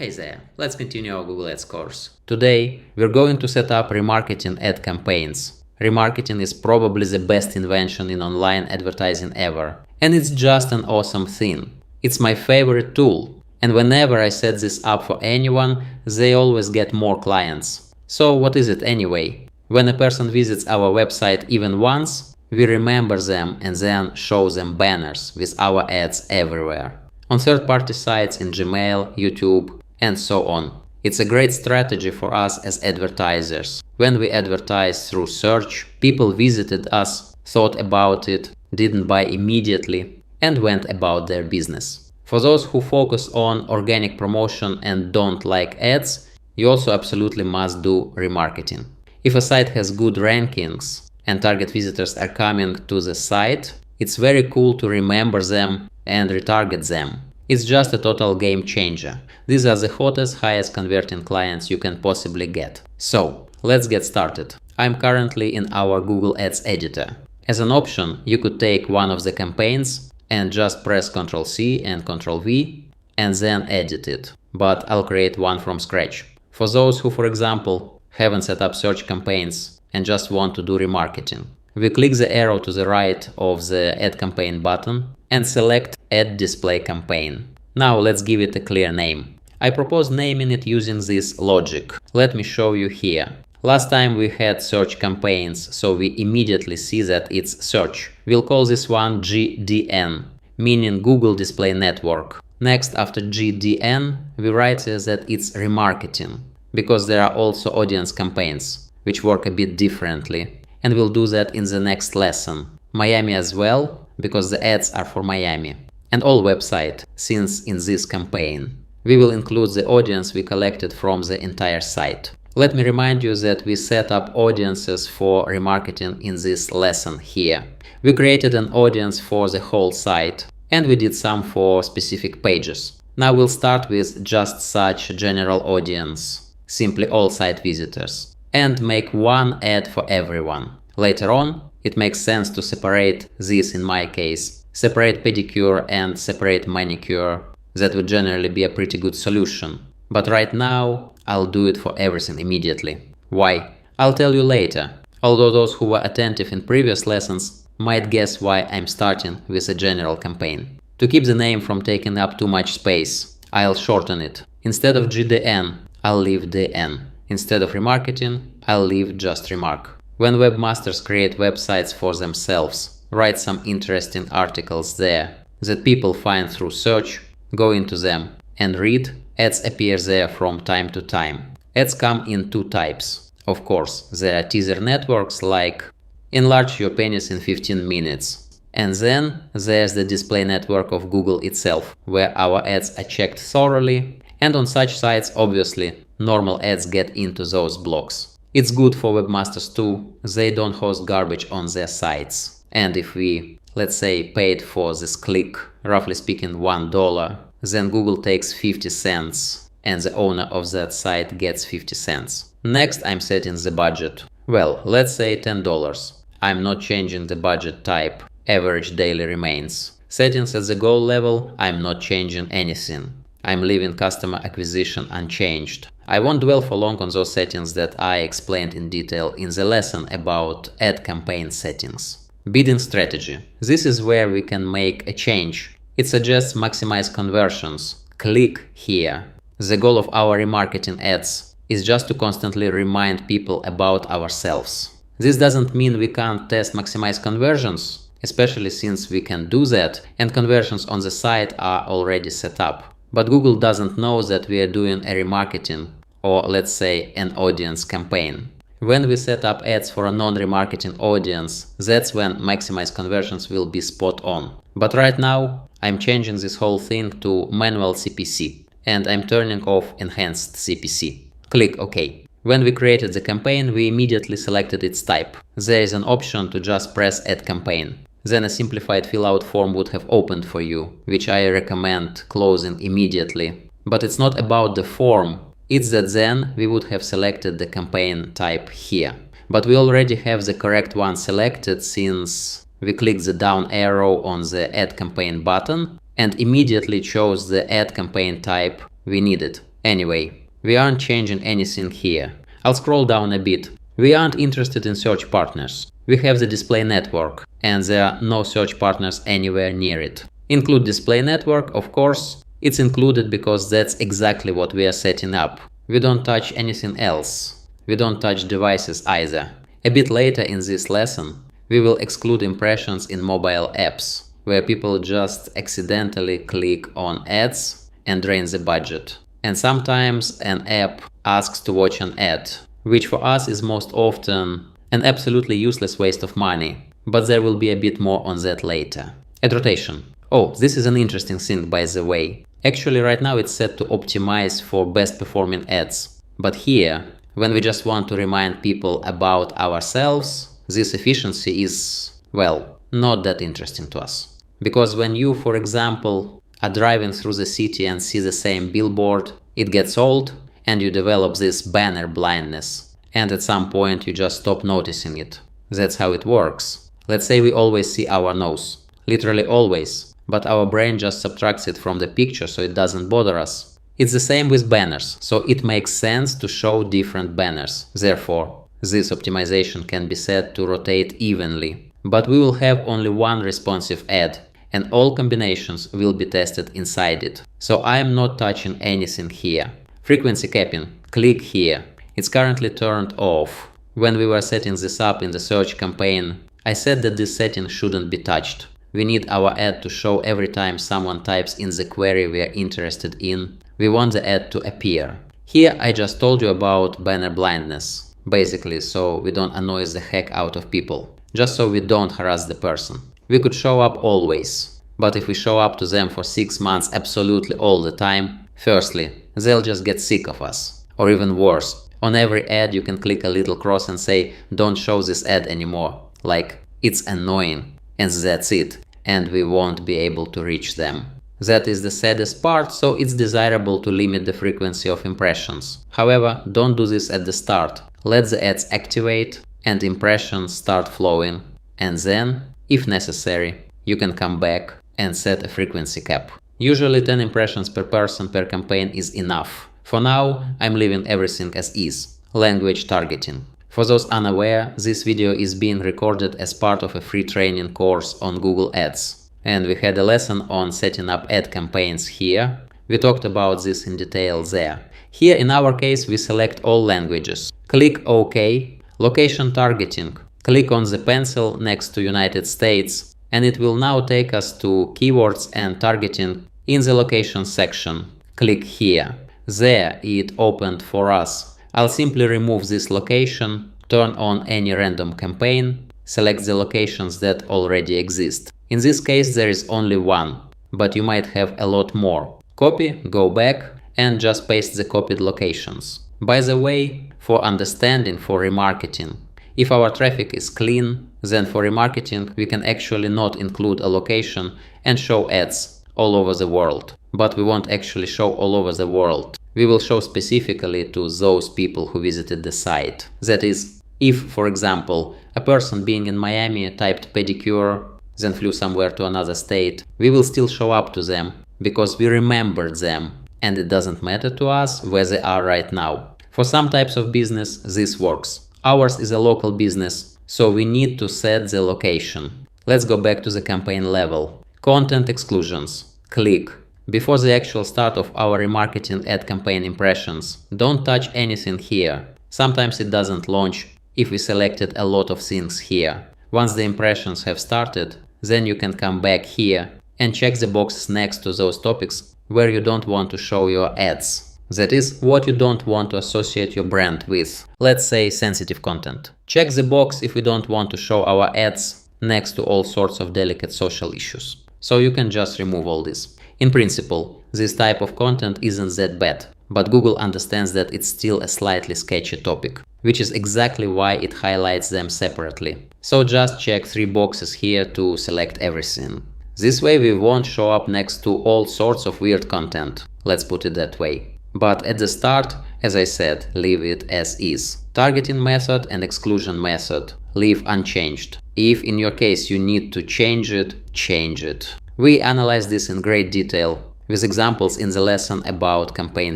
Hey there, let's continue our Google Ads course. Today, we're going to set up remarketing ad campaigns. Remarketing is probably the best invention in online advertising ever. And it's just an awesome thing. It's my favorite tool. And whenever I set this up for anyone, they always get more clients. So what is it anyway? When a person visits our website even once, we remember them and then show them banners with our ads everywhere. On third-party sites in Gmail, YouTube, and so on. It's a great strategy for us as advertisers. When we advertise through search, people visited us, thought about it, didn't buy immediately, and went about their business. For those who focus on organic promotion and don't like ads, you also absolutely must do remarketing. If a site has good rankings and target visitors are coming to the site, it's very cool to remember them and retarget them. It's just a total game changer. These are the hottest, highest converting clients you can possibly get. So, let's get started. I'm currently in our Google Ads editor. As an option, you could take one of the campaigns and just press Ctrl+C and Ctrl+V and then edit it. But I'll create one from scratch. For those who, for example, haven't set up search campaigns and just want to do remarketing, we click the arrow to the right of the Add Campaign button and select Add Display Campaign. Now let's give it a clear name. I propose naming it using this logic. Let me show you here. Last time we had search campaigns, so we immediately see that it's search. We'll call this one GDN, meaning Google Display Network. Next, after GDN, we write that it's remarketing, because there are also audience campaigns, which work a bit differently. And we'll do that in the next lesson. Miami as well, because the ads are for Miami. And all website, since in this campaign. We will include the audience we collected from the entire site. Let me remind you that we set up audiences for remarketing in this lesson here. We created an audience for the whole site, and we did some for specific pages. Now we'll start with just such a general audience, simply all site visitors, and make one ad for everyone. Later on, it makes sense to separate this, in my case, separate pedicure and separate manicure. That would generally be a pretty good solution. But right now, I'll do it for everything immediately. Why? I'll tell you later, although those who were attentive in previous lessons might guess why I'm starting with a general campaign. To keep the name from taking up too much space, I'll shorten it. Instead of GDN, I'll leave DN. Instead of remarketing, I'll leave just remark. When webmasters create websites for themselves, write some interesting articles there that people find through search, go into them and read, ads appear there from time to time. Ads come in two types. Of course, there are teaser networks like enlarge your penis in 15 minutes. And then there's the display network of Google itself, where our ads are checked thoroughly, and on such sites, obviously, normal ads get into those blocks. It's good for webmasters too, they don't host garbage on their sites. And if we, let's say, paid for this click, roughly speaking $1, then Google takes 50 cents and the owner of that site gets 50 cents. Next, I'm setting the budget. Well, let's say $10. I'm not changing the budget type, average daily remains. Settings at the goal level, I'm not changing anything. I'm leaving customer acquisition unchanged. I won't dwell for long on those settings that I explained in detail in the lesson about ad campaign settings. Bidding strategy. This is where we can make a change. It suggests maximize conversions. Click here. The goal of our remarketing ads is just to constantly remind people about ourselves. This doesn't mean we can't test maximize conversions, especially since we can do that and conversions on the site are already set up. But Google doesn't know that we are doing a remarketing or, let's say, an audience campaign. When we set up ads for a non-remarketing audience, that's when maximize conversions will be spot on. But right now, I'm changing this whole thing to manual CPC and I'm turning off enhanced CPC. Click OK. When we created the campaign, we immediately selected its type. There is an option to just press Add Campaign. Then a simplified fill-out form would have opened for you, which I recommend closing immediately. But it's not about the form, it's that then we would have selected the campaign type here. But we already have the correct one selected since we click the down arrow on the Add Campaign button and immediately chose the Add Campaign type we needed. Anyway, we aren't changing anything here. I'll scroll down a bit. We aren't interested in search partners. We have the display network, and there are no search partners anywhere near it. Include display network, of course. It's included because that's exactly what we are setting up. We don't touch anything else. We don't touch devices either. A bit later in this lesson, we will exclude impressions in mobile apps, where people just accidentally click on ads and drain the budget. And sometimes an app asks to watch an ad, which for us is most often an absolutely useless waste of money, but there will be a bit more on that later. Ad rotation. Oh, this is an interesting thing, by the way. Actually, right now it's set to optimize for best performing ads. But here, when we just want to remind people about ourselves, this efficiency is, well, not that interesting to us. Because when you, for example, are driving through the city and see the same billboard, it gets old and you develop this banner blindness. And at some point you just stop noticing it. That's how it works. Let's say we always see our nose. Literally always. But our brain just subtracts it from the picture so it doesn't bother us. It's the same with banners, so it makes sense to show different banners. Therefore, this optimization can be set to rotate evenly. But we will have only one responsive ad, and all combinations will be tested inside it. So I am not touching anything here. Frequency capping. Click here. It's currently turned off. When we were setting this up in the search campaign, I said that this setting shouldn't be touched. We need our ad to show every time someone types in the query we are interested in. We want the ad to appear. Here I just told you about banner blindness, basically so we don't annoy the heck out of people, just so we don't harass the person. We could show up always, but if we show up to them for 6 months absolutely all the time, firstly, they'll just get sick of us. Or even worse, on every ad you can click a little cross and say, don't show this ad anymore, like it's annoying. And that's it, and we won't be able to reach them. That is the saddest part, so it's desirable to limit the frequency of impressions. However, don't do this at the start. Let the ads activate and impressions start flowing. And then, if necessary, you can come back and set a frequency cap. Usually 10 impressions per person per campaign is enough. For now, I'm leaving everything as is. Language targeting. For those unaware, this video is being recorded as part of a free training course on Google Ads. And we had a lesson on setting up ad campaigns here. We talked about this in detail there. Here in our case we select all languages. Click OK. Location targeting. Click on the pencil next to United States and it will now take us to keywords and targeting in the location section. Click here. There it opened for us. I'll simply remove this location, turn on any random campaign, select the locations that already exist. In this case there is only one, but you might have a lot more. Copy, go back and just paste the copied locations. By the way, for understanding for remarketing, if our traffic is clean, then for remarketing we can actually not include a location and show ads all over the world. But we won't actually show all over the world. We will show specifically to those people who visited the site. That is, if, for example, a person being in Miami typed pedicure, then flew somewhere to another state, we will still show up to them because we remembered them and it doesn't matter to us where they are right now. For some types of business, this works. Ours is a local business, so we need to set the location. Let's go back to the campaign level. Content exclusions. Click. Before the actual start of our remarketing ad campaign impressions, don't touch anything here. Sometimes it doesn't launch if we selected a lot of things here. Once the impressions have started, then you can come back here and check the boxes next to those topics where you don't want to show your ads. That is, what you don't want to associate your brand with. Let's say sensitive content. Check the box if we don't want to show our ads next to all sorts of delicate social issues. So you can just remove all this. In principle, this type of content isn't that bad, but Google understands that it's still a slightly sketchy topic, which is exactly why it highlights them separately. So just check 3 boxes here to select everything. This way we won't show up next to all sorts of weird content, let's put it that way. But at the start, as I said, leave it as is. Targeting method and exclusion method, leave unchanged. If in your case you need to change it, change it. We analyze this in great detail. with examples in the lesson about campaign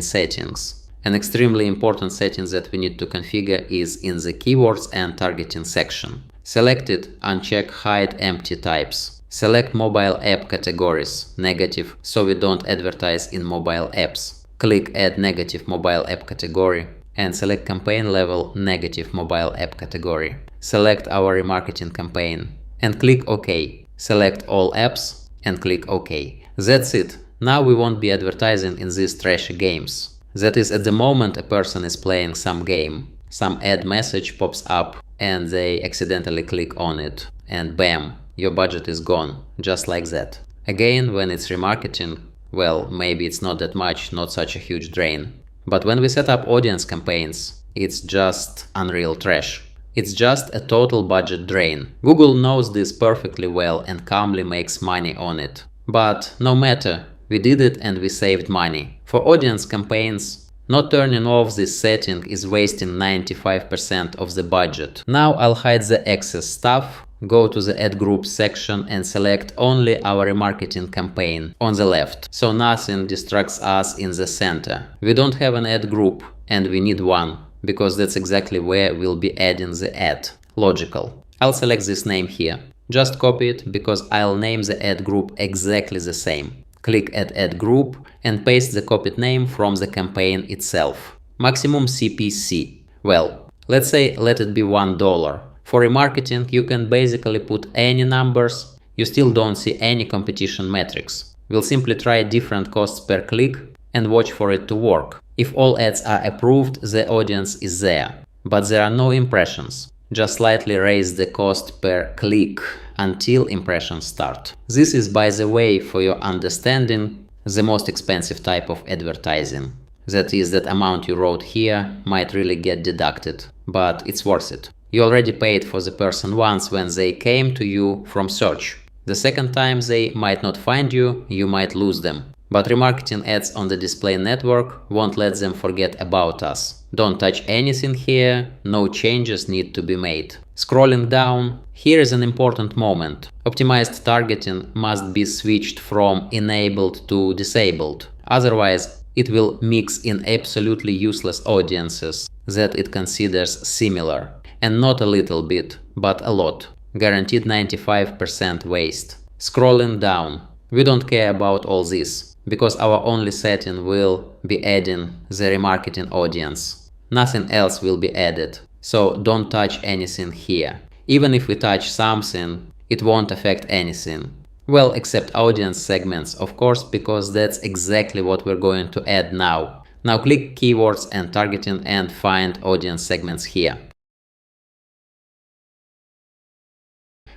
settings. An extremely important setting that we need to configure is in the keywords and targeting section. Select it, uncheck hide empty types. Select mobile app categories, negative, so we don't advertise in mobile apps. Click add negative mobile app category and select campaign level negative mobile app category. Select our remarketing campaign and click OK. Select all apps and click OK. That's it. Now we won't be advertising in these trashy games. That is, at the moment a person is playing some game, some ad message pops up and they accidentally click on it and bam, your budget is gone, just like that. Again, when it's remarketing, well, maybe it's not that much, not such a huge drain. But when we set up audience campaigns, it's just unreal trash. It's just a total budget drain. Google knows this perfectly well and calmly makes money on it. But no matter, we did it and we saved money. For audience campaigns, not turning off this setting is wasting 95% of the budget. Now I'll hide the excess stuff, go to the ad group section and select only our remarketing campaign on the left, so nothing distracts us in the center. We don't have an ad group and we need one, because that's exactly where we'll be adding the ad. Logical. I'll select this name here. Just copy it because I'll name the ad group exactly the same. Click Add Ad Group and paste the copied name from the campaign itself. Maximum CPC. Well, let's say let it be $1. For remarketing, you can basically put any numbers. You still don't see any competition metrics. We'll simply try different costs per click and watch for it to work. If all ads are approved, the audience is there. But there are no impressions. Just slightly raise the cost per click until impressions start. This is, by the way, for your understanding, the most expensive type of advertising. That is, that amount you wrote here might really get deducted, but it's worth it. You already paid for the person once when they came to you from search. The second time they might not find you, you might lose them. But remarketing ads on the display network won't let them forget about us. Don't touch anything here, no changes need to be made. Scrolling down, here is an important moment. Optimized targeting must be switched from enabled to disabled. Otherwise, it will mix in absolutely useless audiences that it considers similar. And not a little bit, but a lot. Guaranteed 95% waste. Scrolling down, we don't care about all this, because our only setting will be adding the remarketing audience. Nothing else will be added, so don't touch anything here. Even if we touch something, it won't affect anything. Well, except audience segments, of course, because that's exactly what we're going to add now. Now click keywords and targeting and find audience segments here.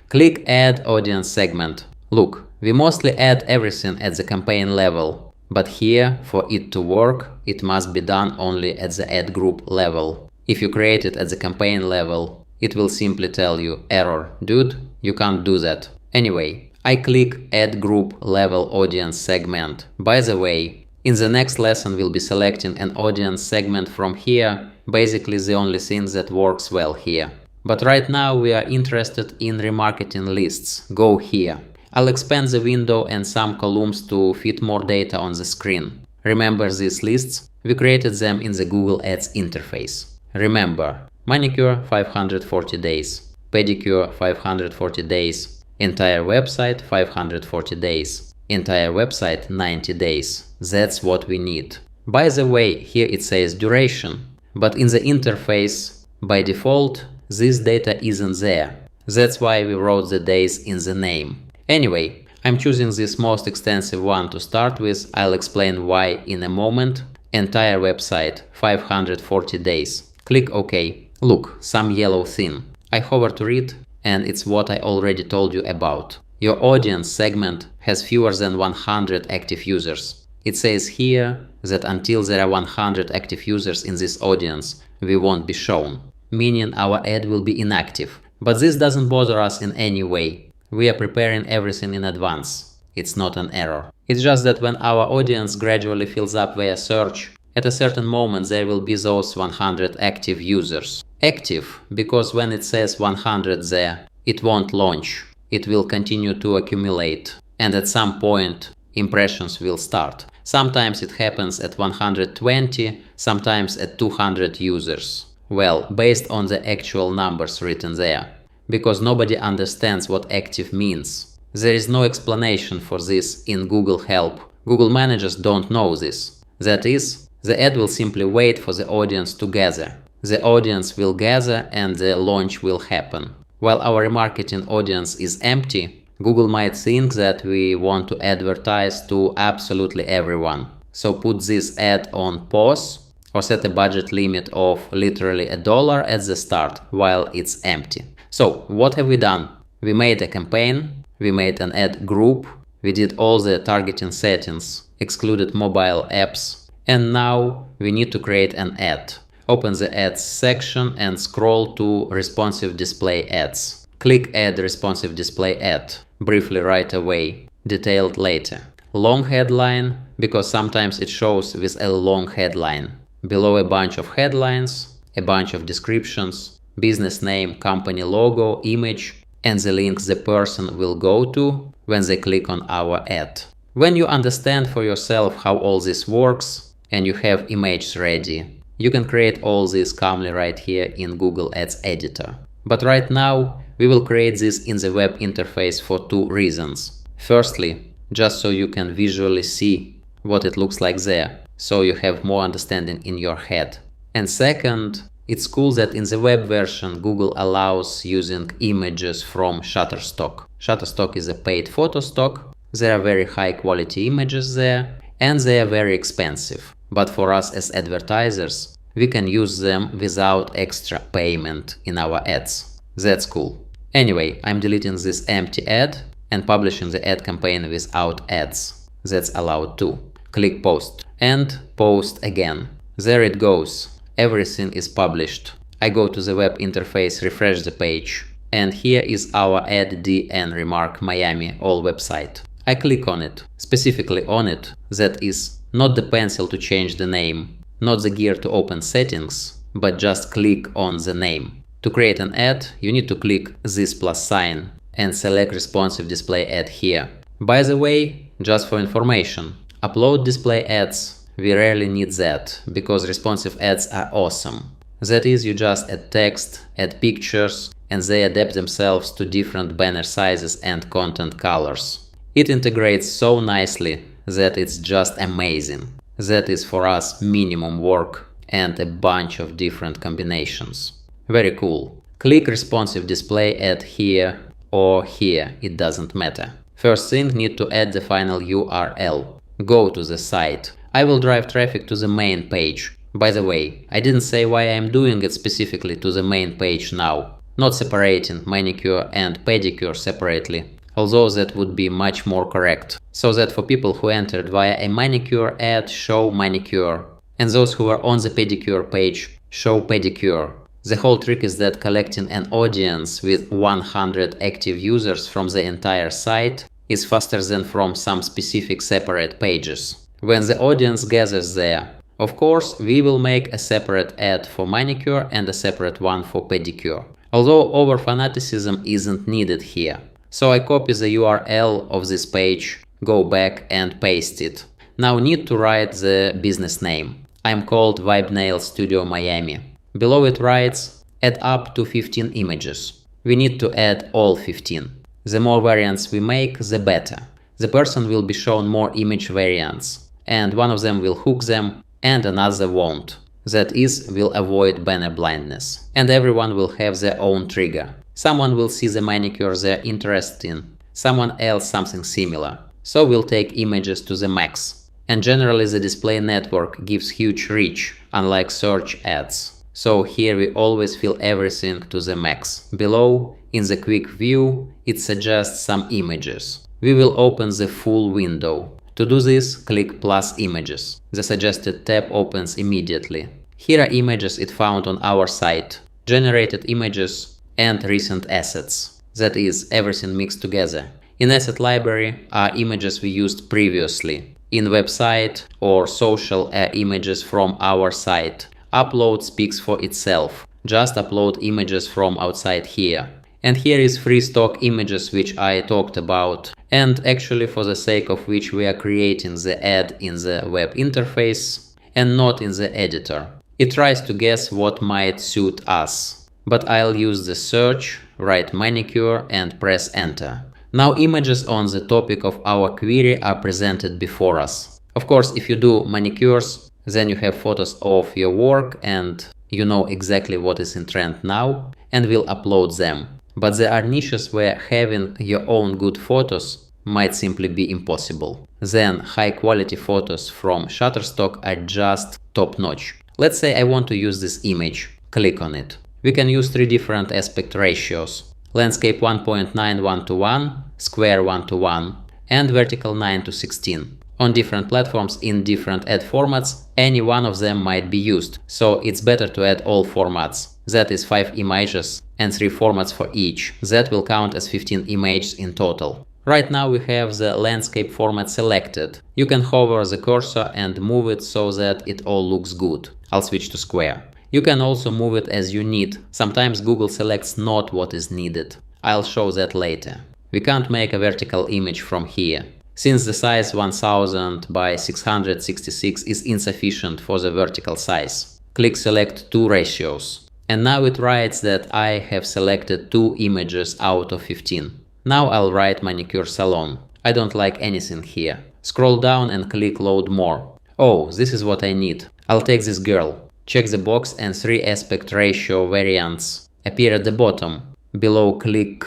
Click Add Audience Segment. Look, we mostly add everything at the campaign level, but here, for it to work, it must be done only at the ad group level. If you create it at the campaign level, it will simply tell you, error, dude, you can't do that. Anyway, I click Ad Group Level Audience Segment. By the way, in the next lesson we'll be selecting an audience segment from here, basically the only thing that works well here. But right now we are interested in remarketing lists. Go here. I'll expand the window and some columns to fit more data on the screen. Remember these lists? We created them in the Google Ads interface. Remember, manicure 540 days, pedicure 540 days, entire website 540 days, entire website 90 days. That's what we need. By the way, here it says duration, but in the interface, by default, this data isn't there. That's why we wrote the days in the name. Anyway, I'm choosing this most extensive one to start with. I'll explain why in a moment. Entire website, 540 days. Click OK. Look, some yellow thing. I hover to read, and it's what I already told you about. Your audience segment has fewer than 100 active users. It says here that until there are 100 active users in this audience, we won't be shown, meaning our ad will be inactive. But this doesn't bother us in any way. We are preparing everything in advance. It's not an error. It's just that when our audience gradually fills up via search, at a certain moment there will be those 100 active users. Active, because when it says 100 there, it won't launch. It will continue to accumulate. And at some point, impressions will start. Sometimes it happens at 120, sometimes at 200 users. Well, based on the actual numbers written there. Because nobody understands what active means. There is no explanation for this in Google Help. Google managers don't know this. That is, the ad will simply wait for the audience to gather. The audience will gather and the launch will happen. While our remarketing audience is empty, Google might think that we want to advertise to absolutely everyone. So put this ad on pause or set a budget limit of literally $1 at the start while it's empty. So what have we done? We made a campaign, we made an ad group, we did all the targeting settings, excluded mobile apps, and now we need to create an ad. Open the ads section and scroll to responsive display ads. Click add responsive display ad. Briefly right away, detailed later. Long headline, because sometimes it shows with a long headline. Below a bunch of headlines, a bunch of descriptions, business name, company logo, image, and the link the person will go to when they click on our ad. When you understand for yourself how all this works and you have images ready, you can create all this calmly right here in Google Ads Editor. But right now, we will create this in the web interface for two reasons. Firstly, just so you can visually see what it looks like there, so you have more understanding in your head. And second, it's cool that in the web version Google allows using images from Shutterstock. Shutterstock is a paid photo stock. There are very high quality images there and they are very expensive. But for us as advertisers, we can use them without extra payment in our ads. That's cool. Anyway, I'm deleting this empty ad and publishing the ad campaign without ads. That's allowed too. Click post and post again. There it goes. Everything is published. I go to the web interface, refresh the page, and here is our Ad DN Remark Miami all website. I click on it, specifically on it, that is not the pencil to change the name, not the gear to open settings, but just click on the name. To create an ad, you need to click this plus sign and select responsive display ad here. By the way, just for information, upload display ads, we rarely need that, because responsive ads are awesome. That is, you just add text, add pictures, and they adapt themselves to different banner sizes and content colors. It integrates so nicely that it's just amazing. That is for us minimum work and a bunch of different combinations. Very cool. Click responsive display ad here or here, it doesn't matter. First thing, need to add the final URL. Go to the site. I will drive traffic to the main page. By the way, I didn't say why I'm doing it specifically to the main page now, not separating manicure and pedicure separately. Although that would be much more correct, so that for people who entered via a manicure ad show manicure, and those who are on the pedicure page show pedicure. The whole trick is that collecting an audience with 100 active users from the entire site is faster than from some specific separate pages. When the audience gathers there, of course, we will make a separate ad for manicure and a separate one for pedicure. Although over fanaticism isn't needed here. So I copy the URL of this page, go back and paste it. Now need to write the business name. I'm called Vibe Nail Studio Miami. Below it writes, add up to 15 images. We need to add all 15. The more variants we make, the better. The person will be shown more image variants, and one of them will hook them and another won't. That is, will avoid banner blindness. And everyone will have their own trigger. Someone will see the manicure they're interested in, someone else something similar. So we'll take images to the max. And generally the display network gives huge reach, unlike search ads. So here we always fill everything to the max. Below, in the quick view, it suggests some images. We will open the full window. To do this, click plus images. The suggested tab opens immediately. Here are images it found on our site, generated images, and recent assets. That is, everything mixed together. In asset library are images we used previously. In website or social are images from our site. Upload speaks for itself. Just upload images from outside here. And here is free stock images which I talked about and actually for the sake of which we are creating the ad in the web interface and not in the editor. It tries to guess what might suit us. But I'll use the search, write manicure and press enter. Now images on the topic of our query are presented before us. Of course, if you do manicures, then you have photos of your work and you know exactly what is in trend now and will upload them. But there are niches where having your own good photos might simply be impossible. Then high quality photos from Shutterstock are just top notch. Let's say I want to use this image. Click on it. We can use three different aspect ratios: landscape 1.9 1:1, square 1:1, and vertical 9:16. On different platforms in different ad formats, any one of them might be used, so it's better to add all formats. That is 5 images and 3 formats for each. That will count as 15 images in total. Right now we have the landscape format selected. You can hover the cursor and move it so that it all looks good. I'll switch to square. You can also move it as you need. Sometimes Google selects not what is needed. I'll show that later. We can't make a vertical image from here, since the size 1000 by 666 is insufficient for the vertical size. Click Select 2 ratios. And now it writes that I have selected 2 images out of 15. Now I'll write manicure salon. I don't like anything here. Scroll down and click Load More. Oh, this is what I need. I'll take this girl. Check the box and 3 aspect ratio variants appear at the bottom. Below click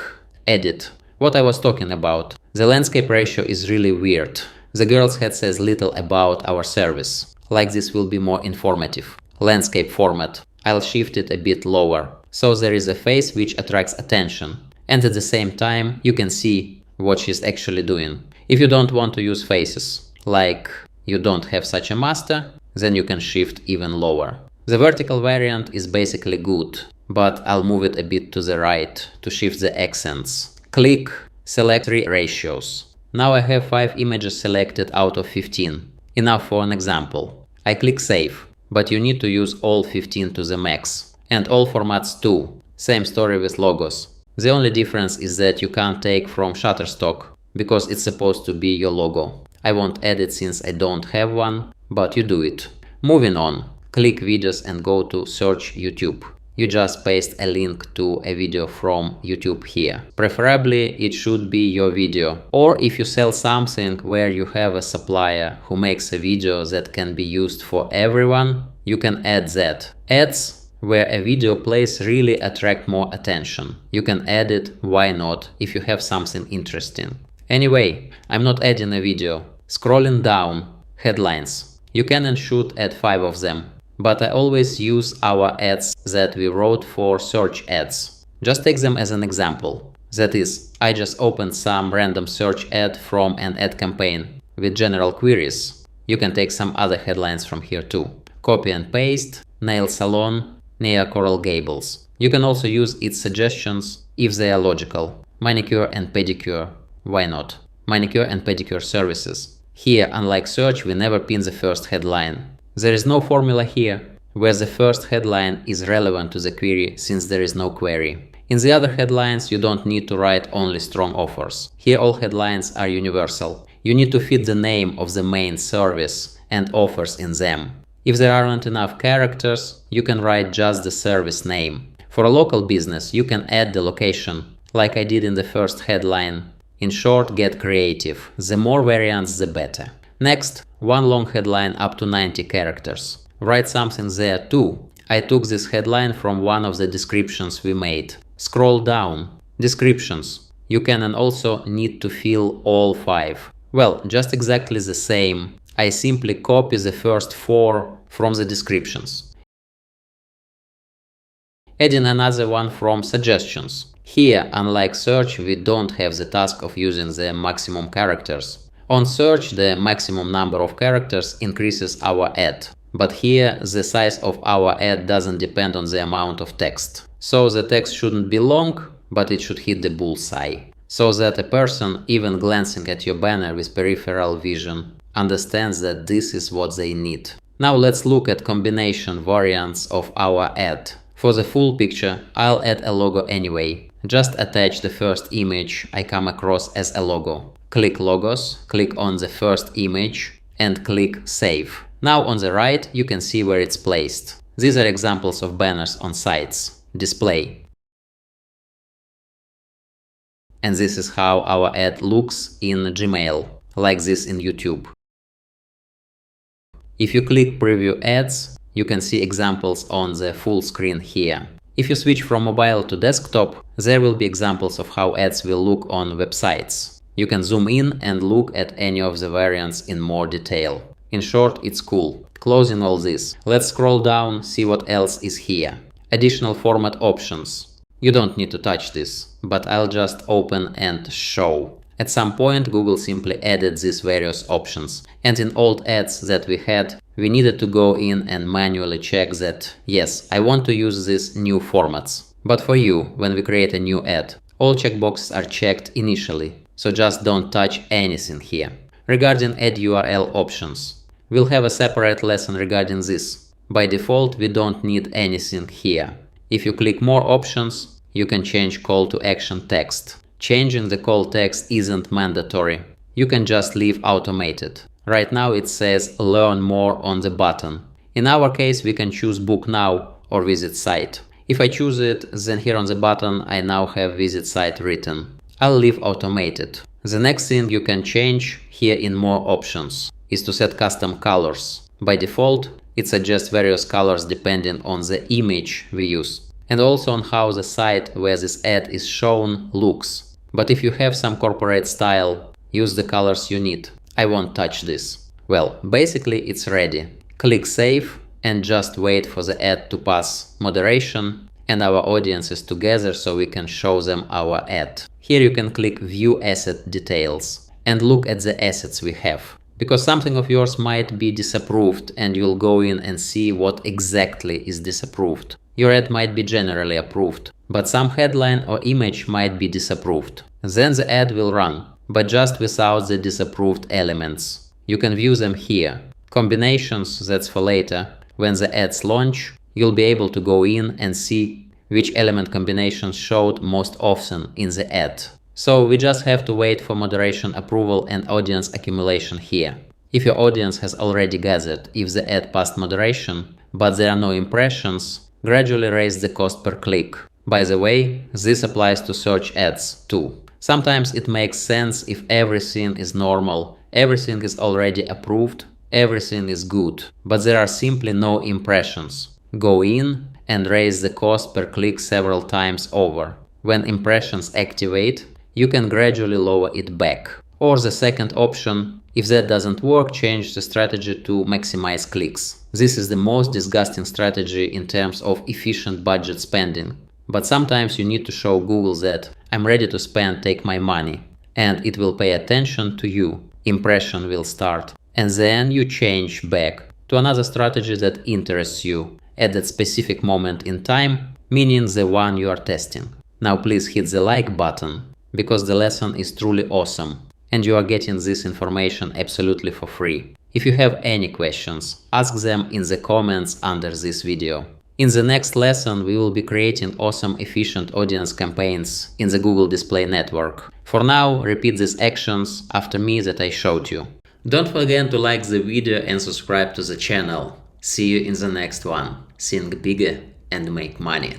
Edit. What I was talking about. The landscape ratio is really weird. The girl's head says little about our service. Like this will be more informative. Landscape format. I'll shift it a bit lower, so there is a face which attracts attention. And at the same time you can see what she's actually doing. If you don't want to use faces, like you don't have such a master, then you can shift even lower. The vertical variant is basically good, but I'll move it a bit to the right to shift the accents. Click Select 3 ratios. Now I have 5 images selected out of 15. Enough for an example. I click Save, but you need to use all 15 to the max. And all formats too. Same story with logos. The only difference is that you can't take from Shutterstock, because it's supposed to be your logo. I won't add it since I don't have one, but you do it. Moving on. Click videos and go to Search YouTube. You just paste a link to a video from YouTube here. Preferably it should be your video. Or if you sell something where you have a supplier who makes a video that can be used for everyone, you can add that. Ads where a video plays really attract more attention. You can add it, why not, if you have something interesting. Anyway, I'm not adding a video. Scrolling down, headlines. You can and should add 5 of them. But I always use our ads that we wrote for search ads. Just take them as an example. That is, I just opened some random search ad from an ad campaign with general queries. You can take some other headlines from here too. Copy and paste, nail salon, near Coral Gables. You can also use its suggestions if they are logical. Manicure and pedicure, why not? Manicure and pedicure services. Here, unlike search, we never pin the first headline. There is no formula here, where the first headline is relevant to the query since there is no query. In the other headlines, you don't need to write only strong offers. Here all headlines are universal. You need to fit the name of the main service and offers in them. If there aren't enough characters, you can write just the service name. For a local business, you can add the location, like I did in the first headline. In short, get creative. The more variants, the better. Next, one long headline up to 90 characters. Write something there too. I took this headline from one of the descriptions we made. Scroll down. Descriptions. You can and also need to fill all 5. Well, just exactly the same. I simply copy the first 4 from the descriptions. Adding another one from suggestions. Here, unlike search, we don't have the task of using the maximum characters. On search, the maximum number of characters increases our ad. But here, the size of our ad doesn't depend on the amount of text. So the text shouldn't be long, but it should hit the bullseye. So that a person, even glancing at your banner with peripheral vision, understands that this is what they need. Now let's look at combination variants of our ad. For the full picture, I'll add a logo anyway. Just attach the first image I come across as a logo. click Logos, click on the first image and click Save. Now on the right you can see where it's placed. These are examples of banners on sites. Display. And this is how our ad looks in Gmail, like this in YouTube. If you click Preview Ads, you can see examples on the full screen here. If you switch from mobile to desktop, there will be examples of how ads will look on websites. You can zoom in and look at any of the variants in more detail. In short, it's cool. Closing all this, let's scroll down, see what else is here. Additional format options. You don't need to touch this, but I'll just open and show. At some point, Google simply added these various options, and in old ads that we had, we needed to go in and manually check that, yes, I want to use these new formats. But for you, when we create a new ad, all checkboxes are checked initially, so just don't touch anything here. Regarding Add URL options, we'll have a separate lesson regarding this. By default, we don't need anything here. If you click More Options, you can change call to action text. Changing the call text isn't mandatory. You can just leave automated. Right now it says Learn More on the button. In our case, we can choose Book Now or Visit Site. If I choose it, then here on the button I now have Visit Site written. I'll leave automated. The next thing you can change here in More Options is to set custom colors. By default, it suggests various colors depending on the image we use, and also on how the site where this ad is shown looks. But if you have some corporate style, use the colors you need. I won't touch this. Well, basically it's ready. Click Save and just wait for the ad to pass moderation and our audiences together so we can show them our ad. Here you can click View Asset Details and look at the assets we have. Because something of yours might be disapproved and you'll go in and see what exactly is disapproved. Your ad might be generally approved, but some headline or image might be disapproved. Then the ad will run, but just without the disapproved elements. You can view them here. Combinations, that's for later. When the ads launch, you'll be able to go in and see which element combinations showed most often in the ad. So we just have to wait for moderation approval and audience accumulation here. If your audience has already gathered if the ad passed moderation, but there are no impressions, gradually raise the cost per click. By the way, this applies to search ads too. Sometimes it makes sense if everything is normal, everything is already approved, everything is good, but there are simply no impressions. Go in and raise the cost per click several times over. When impressions activate, you can gradually lower it back. Or the second option, if that doesn't work, change the strategy to maximize clicks. This is the most disgusting strategy in terms of efficient budget spending. But sometimes you need to show Google that I'm ready to spend, take my money. And it will pay attention to you. Impression will start. And then you change back to another strategy that interests you at that specific moment in time, meaning the one you are testing. Now please hit the like button, because the lesson is truly awesome and you are getting this information absolutely for free. If you have any questions, ask them in the comments under this video. In the next lesson, we will be creating awesome efficient audience campaigns in the Google Display Network. For now, repeat these actions after me that I showed you. Don't forget to like the video and subscribe to the channel. See you in the next one. Think bigger and make money.